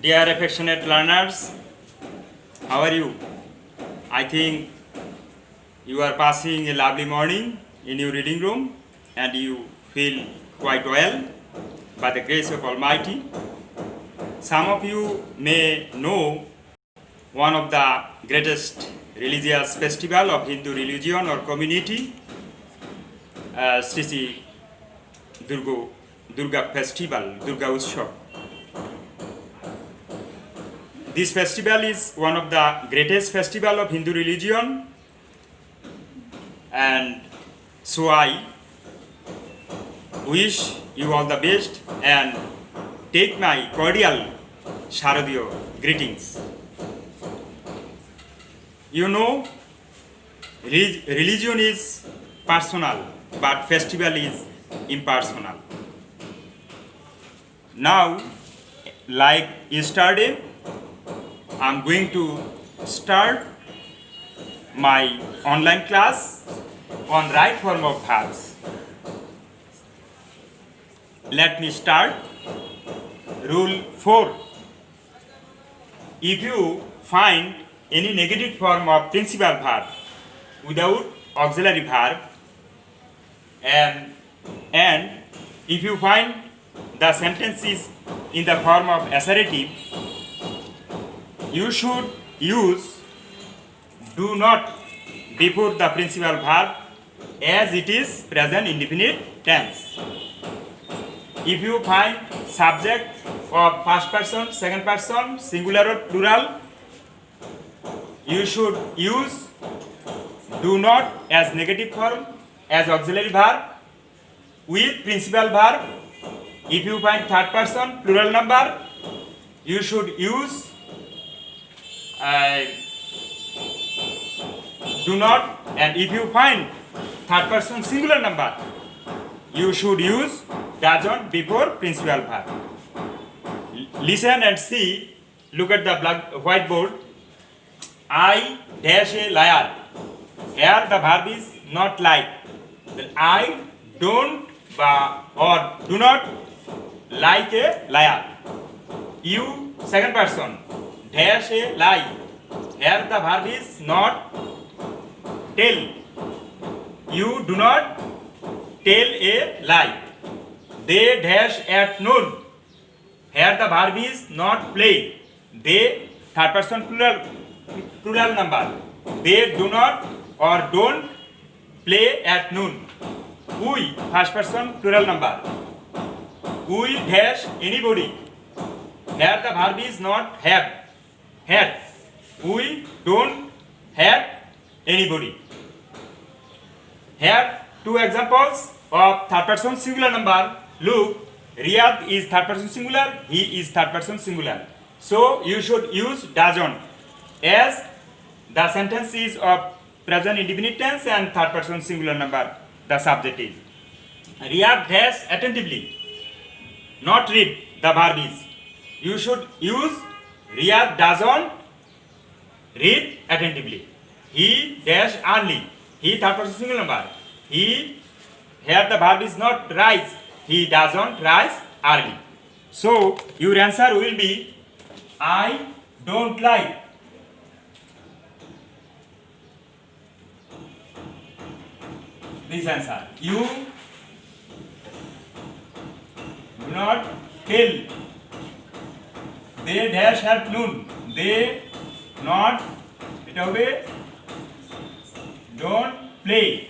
Dear affectionate learners, how are you? I think you are passing a lovely morning in your reading room and you feel quite well by the grace of Almighty. Some of you may know one of the greatest religious festival of Hindu religion or community, Sri Sri Durga festival, Durga Utsav. This festival is one of the greatest festival of Hindu religion, and so I wish you all the best and take my cordial Sharadiyo greetings. You know, religion is personal, but festival is impersonal. Now, like yesterday, I'm going to start my online class on right form of verbs. Let me start. Rule 4. If you find any negative form of principal verb without auxiliary verb and if you find the sentence is in the form of assertive, you should use do not before the principal verb as it is present indefinite tense. If you find subject of first person, second person, singular or plural, you should use do not as negative form as auxiliary verb with principal verb. If you find third person plural number, you should use do not, and if you find third person singular number, you should use doesn't before principal verb. Listen and see. Look at the whiteboard. I dash a liar. Here the verb is not lie. I don't or do not like a liar. You second person dash a lie. Here the verb is not tell. You do not tell a lie. They dash at noon. Here the verb is not play. They third person plural number. They do not or don't play at noon. We first person plural number. We dash anybody. Here the verb is not have. Had. We don't have anybody. Here two examples of third person singular number. Look, Riyad is third person singular, he is third person singular. So you should use doesn't as the sentence is of present indefinite tense and third person singular number, the subject is. Riyad dash attentively, not read, the verb is. You should use Riyad doesn't read attentively. He dash early, he third person singular number. He, here the verb is not rise, he doesn't rise early. So your answer will be I don't like. This answer. You do not tell. They dash at noon. They not don't play.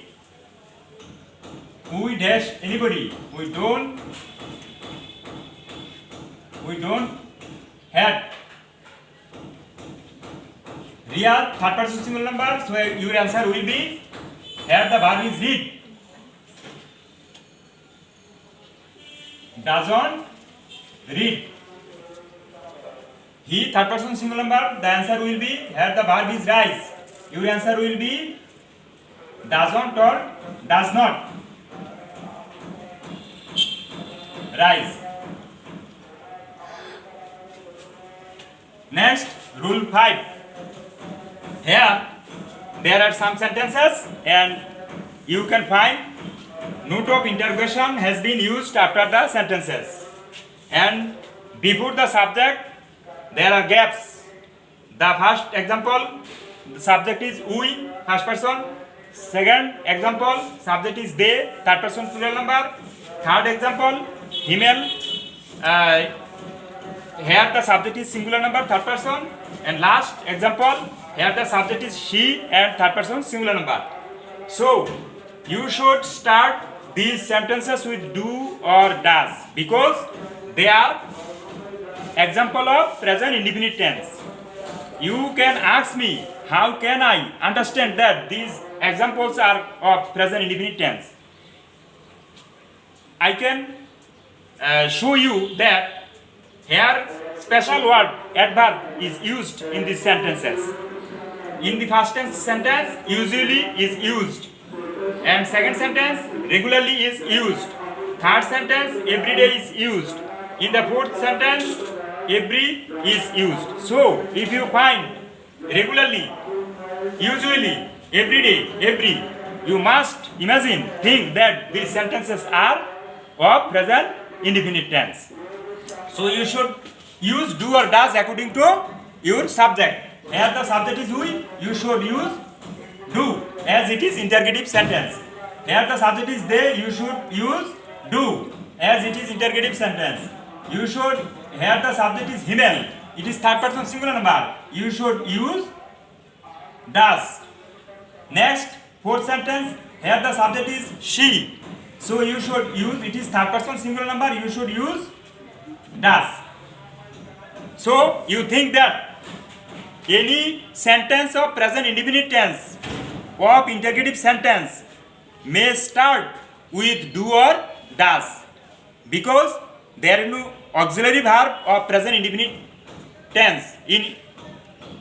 We dash anybody. We don't had. Riyad third person single number, so your answer will be here the verb is read. Doesn't read. He third person single number, the answer will be here the verb is rise. Your answer will be doesn't or does not rise. Next, rule 5. Here there are some sentences and you can find note of interrogation has been used after the sentences and before the subject there are gaps. The first example, the subject is we, first person. Second example, subject is they, third person plural number. Third example, female. Here the subject is singular number, third person. And last example, here the subject is she and third person singular number. So you should start these sentences with do or does because they are example of present indefinite tense. You can ask me, how can I understand that these examples are of present indefinite tense? I can show you that here special word adverb is used in these sentences. In the first sentence, usually is used, and second sentence, regularly is used. Third sentence, every day is used. In the fourth sentence, every is used. So, if you find regularly, usually, every day, every, you must imagine, think that these sentences are of present indefinite tense. So, you should use do or does according to your subject. Here the subject is we, you should use do as it is interrogative sentence. Here the subject is they, you should use do as it is interrogative sentence. You should, here the subject is Himmel, it is third person singular number. You should use does. Next, fourth sentence, here the subject is she. So you should use, it is third person singular number, you should use does. So you think that any sentence of present indefinite tense of interrogative sentence may start with do or does because there is no auxiliary verb of present indefinite tense in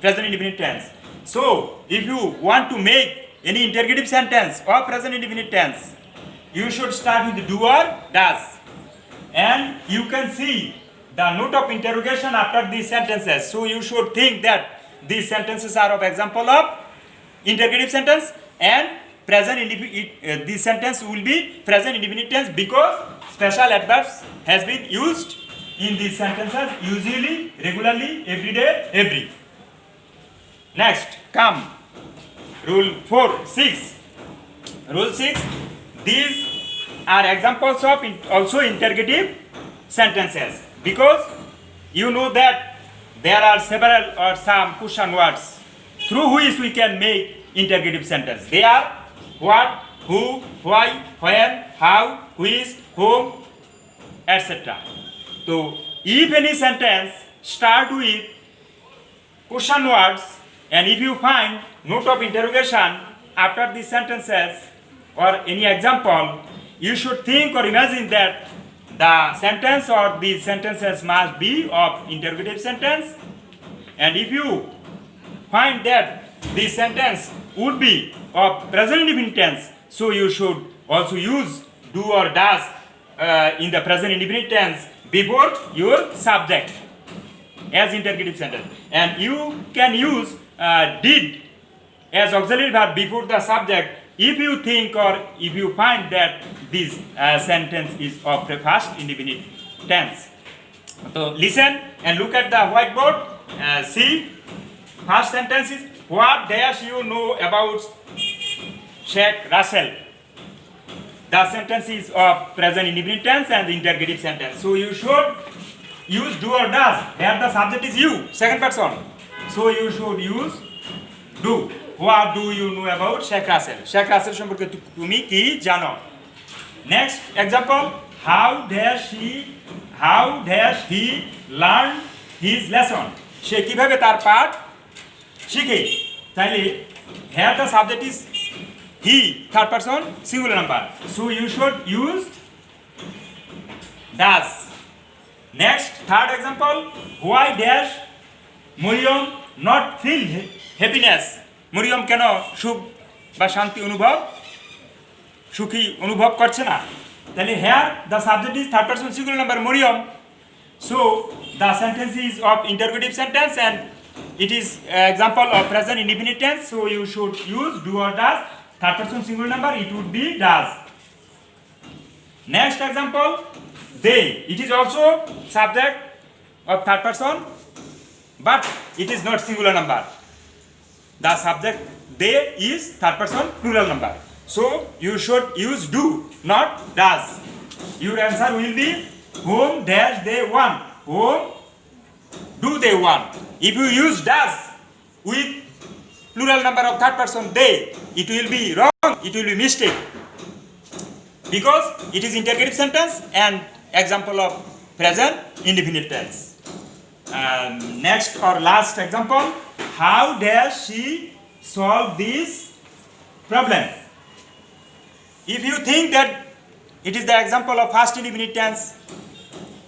present indefinite tense. So if you want to make any interrogative sentence of present indefinite tense, you should start with do or does, and you can see the note of interrogation after these sentences. So you should think that these sentences are of example of interrogative sentence and present indefinite. This sentence will be present indefinite tense because special adverbs has been used in these sentences, usually, regularly, every day, every. Next, come rule 6. Rule 6. These are examples of also interrogative sentences because you know that there are several or some question words through which we can make interrogative sentence. They are what, who, why, when, how, which, whom, etc. So, if any sentence start with question words and if you find note of interrogation after these sentences or any example, you should think or imagine that the sentence or these sentences must be of interrogative sentence, and if you find that this sentence would be of present indefinite tense, so you should also use do or does in the present indefinite tense before your subject as interrogative sentence, and you can use did as auxiliary verb before the subject if you think or if you find that this sentence is of the first indefinite tense. So listen and look at the whiteboard. See, first sentence is what dash you know about Sheikh Russell. The sentence is of present indefinite tense and the interrogative sentence. So you should use do or does. Here the subject is you, second person. So you should use do. What do you know about Sheikh Russell? Sheikh Russell সম্পর্কে তুমি কি জানো? Next example, how dash he learn his lesson? সে কিভাবে তার পাঠ শিখে? তাইলে here the subject is he, third person singular number. So you should use does. Next, third example, why dash Miriam not feel happiness? Mariam কেন সুখ বা শান্তি সুখী অনুভব করছে না? তাহলে here the subject is third person singular number Mariam. So the sentence is of interrogative sentence and it is example of present indefinite tense. So you should use do or does. Third person singular number, it would be does. Next example, they. It is also subject of third person but it is not singular number. The subject they is third person plural number. So you should use do, not does. Your answer will be whom dash they want. Whom do they want? If you use does with plural number of third person they, it will be wrong, it will be mistake. Because it is interrogative sentence and example of present indefinite tense. Next or last example, how does she solve this problem? If you think that it is the example of past indefinite tense,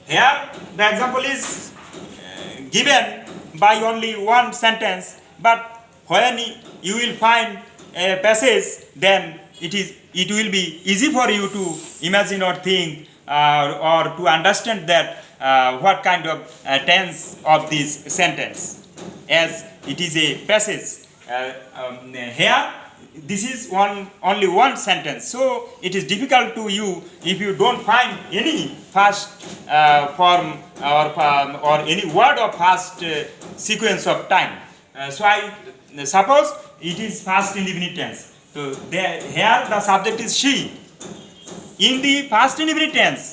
here the example is given by only one sentence, but when you will find a passage, then it will be easy for you to imagine or think or to understand that what kind of tense of this sentence, as it is a passage. Here this is only one sentence, so it is difficult to you if you don't find any past form or any word of past sequence of time. So I suppose it is past indefinite tense. So here the subject is she. In the past indefinite tense,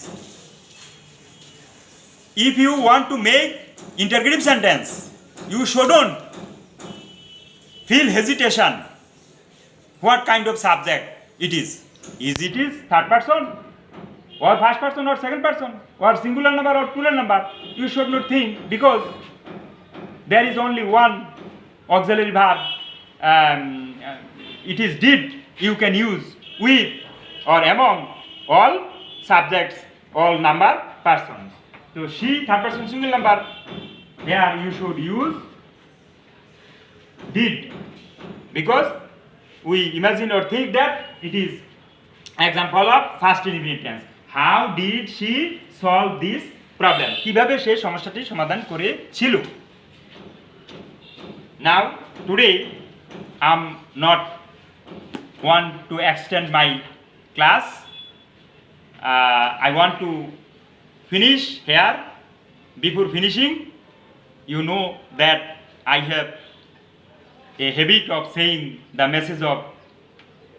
if you want to make interrogative sentence, you shouldn't feel hesitation. What kind of subject it is? Is it third person or first person or second person or singular number or plural number? You should not think, because there is only one auxiliary verb. It is did. You can use with or among all subjects, all number persons. So she, third person singular number, here you should use did, because we imagine or think that it is example of past indefinite tense. How did she solve this problem? কিভাবে সে সমস্যাটি সমাধান করেছিল? Now today I'm not want to extend my class. I want to finish here. Before finishing, you know that I have a habit of saying the message of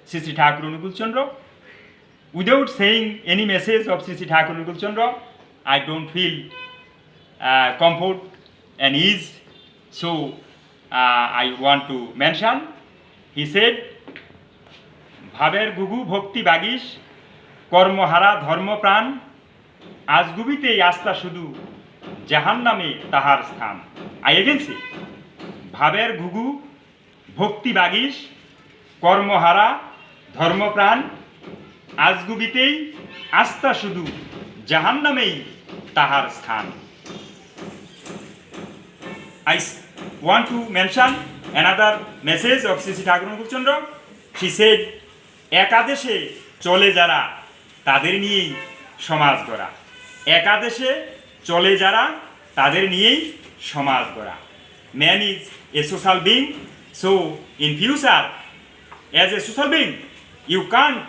Sri Thakur Anukul Chandra. Without saying any message of Sri Thakur Anukul Chandra, I don't feel comfort and ease. So I want to mention, he said, ভাবের গুগু ভক্তি বাগিস কর্মহারা ধর্মপ্রাণ আজগুবিতেই আস্থা শুধু জাহান্নামে তাহার স্থান। I again say, ভাবের ঘুঘু ভক্তি বাগিস কর্মহারা ধর্মপ্রাণ আজগুবিতেই আস্থা শুধু জাহান্নামেই তাহার স্থান। I want to mention another message of Sri Thakur Anukul Chandra. She said, একাদেশে চলে যারা তাদের নিয়েই সমাজ গড়া। একাদেশে চলে যারা তাদের নিয়েই সমাজ গড়া। Man is a social being, so in future, as a social being, you can't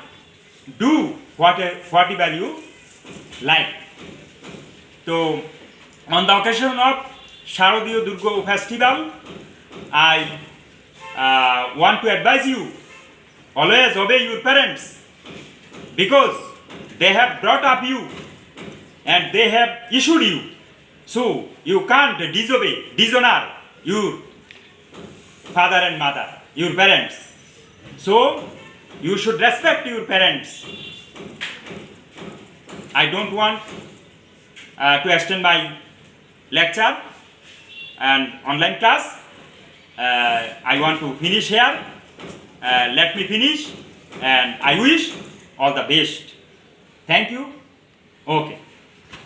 do whatever you like. So, on the occasion of Sharadiya Durga festival, I want to advise you, always obey your parents, because they have brought up you and they have issued you. So you can't dishonor your father and mother, your parents. So you should respect your parents. I don't want to extend my lecture and online class. I want to finish here. Let me finish, and I wish all the best. Thank you. Okay.